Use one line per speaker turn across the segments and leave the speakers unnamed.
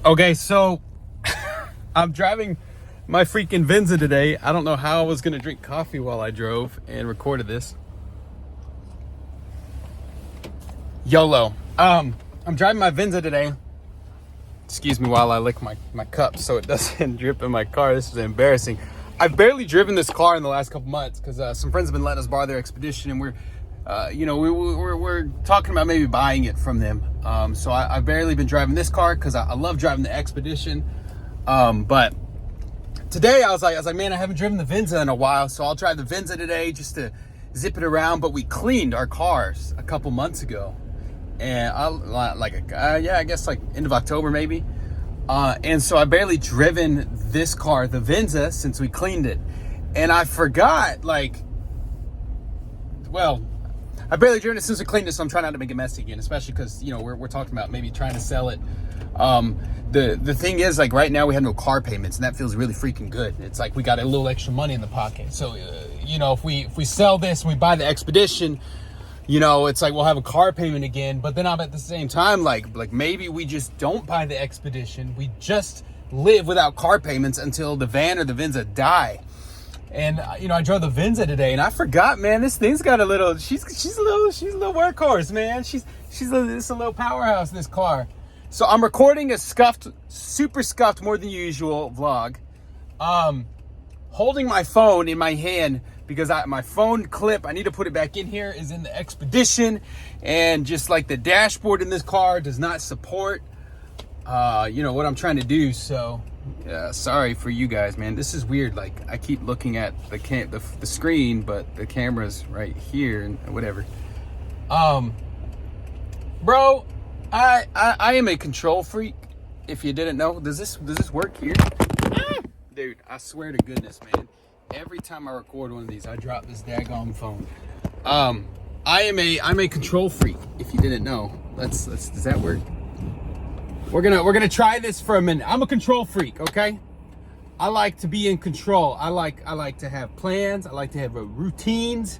Okay, so I'm driving my freaking Venza today. I don't know how I was gonna drink coffee while I drove and recorded this. YOLO. I'm driving my Venza today. Excuse me while I lick my cup so it doesn't drip in my car. This is embarrassing. I've barely driven this car in the last couple months because some friends have been letting us borrow their Expedition, and we're talking about maybe buying it from them. So I've barely been driving this car because I love driving the Expedition. But today I was like, man, I haven't driven the Venza in a while, so I'll drive the Venza today just to zip it around. But we cleaned our cars a couple months ago, and I guess like end of October maybe. And so I've barely driven this car, the Venza, since we cleaned it, and I forgot I've barely driven it since we cleaned it, so I'm trying not to make it messy again, especially because, we're talking about maybe trying to sell it. The thing is, like, right now we have no car payments, and that feels really freaking good. It's like we got a little extra money in the pocket. So, if we sell this and we buy the Expedition, it's like we'll have a car payment again. But then I'm at the same time, like maybe we just don't buy the Expedition. We just live without car payments until the van or the Venza die. And I drove the Venza today, and I forgot, man, this thing's got a little. She's a little workhorse, man. She's a little powerhouse, this car. So I'm recording a super scuffed, more than usual vlog. Holding my phone in my hand because my phone clip, I need to put it back in here, is in the Expedition, and just like the dashboard in this car does not support, what I'm trying to do. So. Yeah, sorry for you guys, man. This is weird. Like, I keep looking at the screen, but the camera's right here and whatever. Bro, I am a control freak. If you didn't know, does this work here? Dude, I swear to goodness, man. Every time I record one of these, I drop this daggone phone. I'm a control freak. If you didn't know, does that work? We're gonna try this for a minute. I'm a control freak, okay? I like to be in control. I like to have plans. I like to have routines.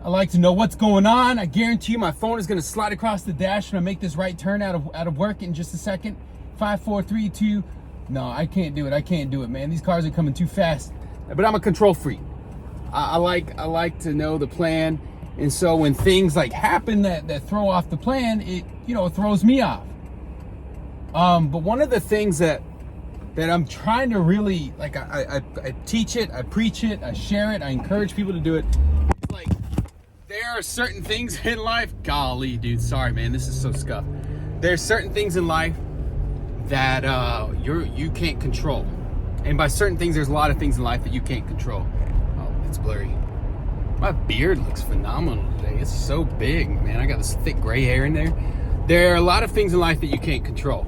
I like to know what's going on. I guarantee you my phone is gonna slide across the dash when I make this right turn out of work in just a second. 5, 4, 3, 2. No, I can't do it, man. These cars are coming too fast. But I'm a control freak. I like to know the plan. And so when things like happen that throw off the plan, it throws me off. But one of the things that I'm trying to really, like, I teach it, I preach it, I share it, I encourage people to do it. It's like, there are certain things in life, golly, dude, sorry, man, this is so scuffed. There's certain things in life that you can't control. And by certain things, there's a lot of things in life that you can't control. Oh, it's blurry. My beard looks phenomenal today. It's so big, man. I got this thick gray hair in there. There are a lot of things in life that you can't control.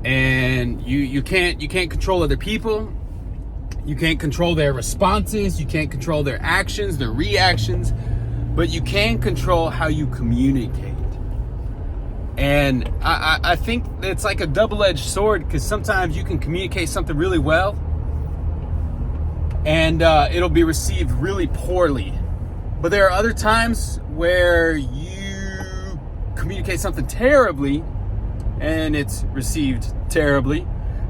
And you can't control other people. You can't control their responses. You can't control their actions, their reactions, but you can control how you communicate. And I think it's like a double-edged sword, because sometimes you can communicate something really well and it'll be received really poorly. But there are other times where you communicate something terribly and it's received terribly.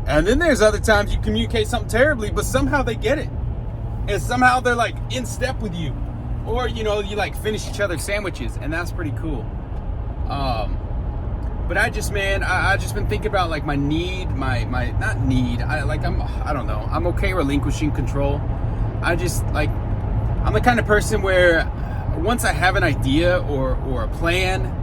And then there's other times you communicate something terribly, but somehow they get it. And somehow they're like in step with you. Or, you like finish each other's sandwiches, and that's pretty cool. But I just been thinking about like my need, not need. I don't know. I'm okay relinquishing control. I'm the kind of person where once I have an idea or a plan,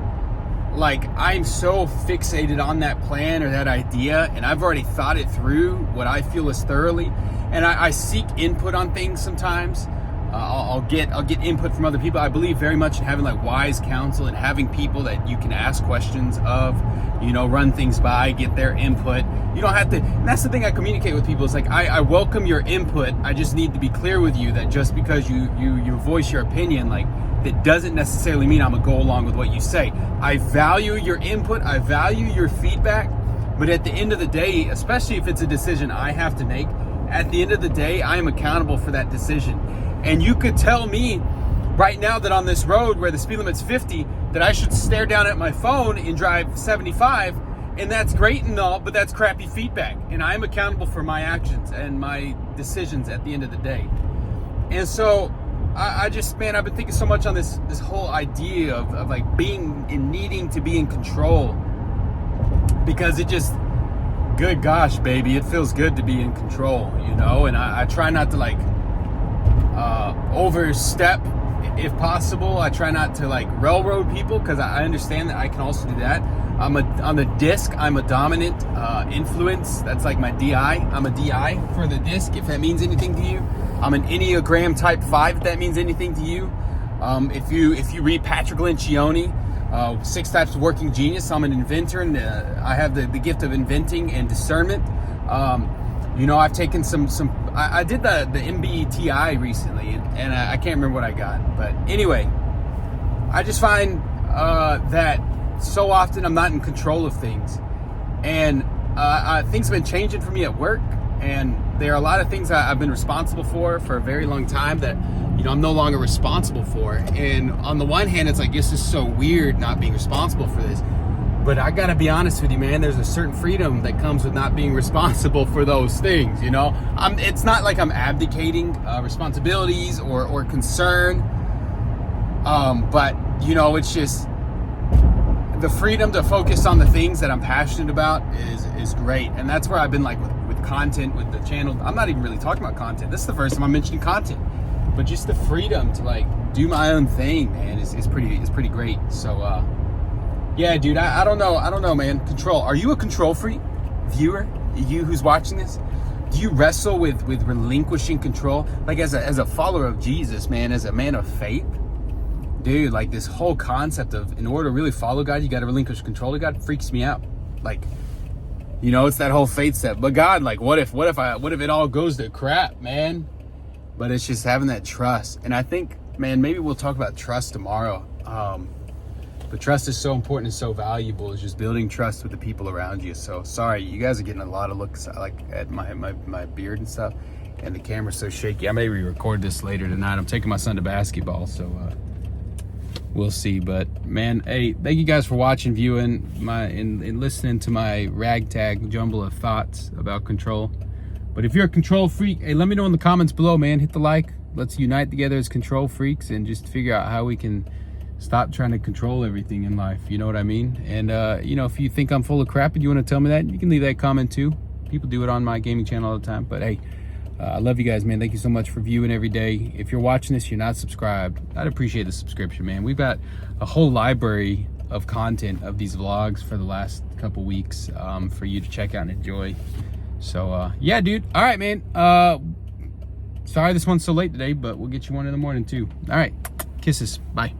like, I'm so fixated on that plan or that idea, and I've already thought it through, what I feel is thoroughly, and I seek input on things sometimes. I'll get input from other people. I believe very much in having like wise counsel and having people that you can ask questions of, run things by, get their input. You don't have to, and that's the thing I communicate with people. It's like, I welcome your input. I just need to be clear with you that just because you voice your opinion, like, that doesn't necessarily mean I'm gonna go along with what you say. I value your input, I value your feedback, but at the end of the day, especially if it's a decision I have to make, at the end of the day, I am accountable for that decision. And you could tell me right now that on this road where the speed limit's 50, that I should stare down at my phone and drive 75, And that's great and all, but that's crappy feedback. And I'm accountable for my actions and my decisions at the end of the day. And so I just, man, I've been thinking so much on this whole idea of like being and needing to be in control, because it just, good gosh, baby, it feels good to be in control, you know? And I try not to like overstep if possible. I try not to like railroad people, because I understand that I can also do that. On the disc, I'm a dominant influence. That's like my DI. I'm a DI for the disc, if that means anything to you. I'm an Enneagram type 5, if that means anything to you. If you read Patrick Lencioni, 6 Types of Working Genius, I'm an inventor, and I have the gift of inventing and discernment. You know, I've taken some I did the MBTI recently, and I can't remember what I got. But anyway, I just find that so often I'm not in control of things, and things have been changing for me at work, and there are a lot of things I've been responsible for a very long time that, you know, I'm no longer responsible for. And on the one hand, it's like, this is so weird not being responsible for this, but I gotta be honest with you, man, there's a certain freedom that comes with not being responsible for those things, you know? It's not like I'm abdicating responsibilities or concern, but, you know, it's just the freedom to focus on the things that I'm passionate about is great. And that's where I've been like with content, with the channel. I'm not even really talking about content. This is the first time I'm mentioning content, but just the freedom to like do my own thing, man, is pretty great. So yeah, dude, I don't know, man. Control. Are you a control freak, viewer? You who's watching this? Do you wrestle with relinquishing control? Like as a follower of Jesus, man, as a man of faith, dude, like this whole concept of, in order to really follow God, you got to relinquish control of God, freaks me out. Like, you know, it's that whole faith step. But God, like, what if it all goes to crap, man? But it's just having that trust. And I think, man, maybe we'll talk about trust tomorrow. But trust is so important and so valuable. It's just building trust with the people around you. So sorry, you guys are getting a lot of looks like at my beard and stuff, and the camera's so shaky. I may re-record this later tonight. I'm taking my son to basketball, so we'll see. But man, hey, thank you guys for watching, viewing and listening to my ragtag jumble of thoughts about control. But if you're a control freak, hey, let me know in the comments below, man. Hit the like. Let's unite together as control freaks and just figure out how we can stop trying to control everything in life. You know what I mean? And you know, if you think I'm full of crap and you want to tell me that, you can leave that comment too. People do it on my gaming channel all the time. But hey, I love you guys, man. Thank you so much for viewing every day. If you're watching this, you're not subscribed, I'd appreciate the subscription, man. We've got a whole library of content of these vlogs for the last couple weeks for you to check out and enjoy. So yeah, dude. All right, man. Sorry this one's so late today, but we'll get you one in the morning too. All right, kisses. Bye.